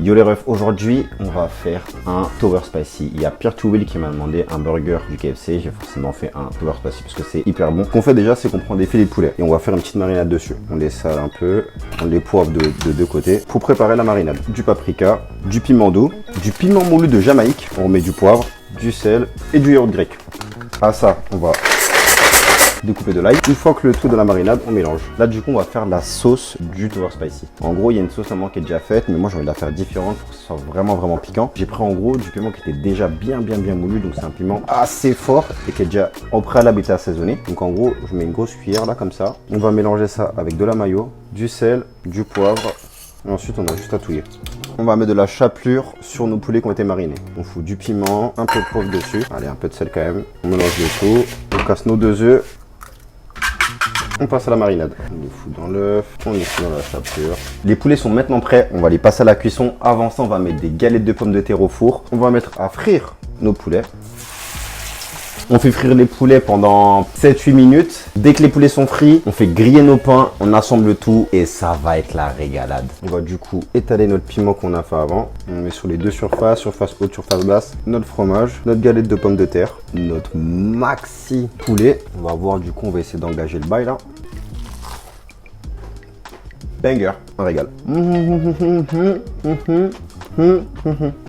Yo les refs, aujourd'hui on va faire un Tower Spicy. Il y a Pierre Touwil qui m'a demandé un burger du KFC. J'ai forcément fait un Tower Spicy parce que c'est hyper bon. Ce qu'on fait déjà, c'est qu'on prend des filets de poulet et on va faire une petite marinade dessus. On les sale un peu, on les poivre de deux côtés. Pour préparer la marinade, du paprika, du piment doux, du piment moulu de Jamaïque. On met du poivre, du sel et du yaourt grec. À ça, on va découper de l'ail. Une fois que le tout de la marinade, on mélange. Là, du coup, on va faire la sauce du Tower Spicy. En gros, il y a une sauce à moi qui est déjà faite, mais moi, j'ai envie de la faire différente pour que ce soit vraiment piquant. J'ai pris en gros du piment qui était déjà bien moulu, donc c'est un piment assez fort et qui est déjà au préalable été assaisonné. Donc en gros, je mets une grosse cuillère là comme ça. On va mélanger ça avec de la mayo, du sel, du poivre. Et ensuite, on a juste à touiller. On va mettre de la chapelure sur nos poulets qui ont été marinés. On fout du piment, un peu de poivre dessus. Allez, un peu de sel quand même. On mélange le tout. On casse nos 2 œufs. On passe à la marinade. On les fout dans l'œuf, on les fout dans la chapelure. Les poulets sont maintenant prêts, on va les passer à la cuisson. Avant ça, on va mettre des galettes de pommes de terre au four. On va mettre à frire nos poulets. On fait frire les poulets pendant 7-8 minutes. Dès que les poulets sont frits, on fait griller nos pains, on assemble tout et ça va être la régalade. On va du coup étaler notre piment qu'on a fait avant. On met sur les deux surfaces, surface haute, surface basse, notre fromage, notre galette de pommes de terre, notre maxi poulet. On va voir du coup, on va essayer d'engager le bail là. Banger, un régal.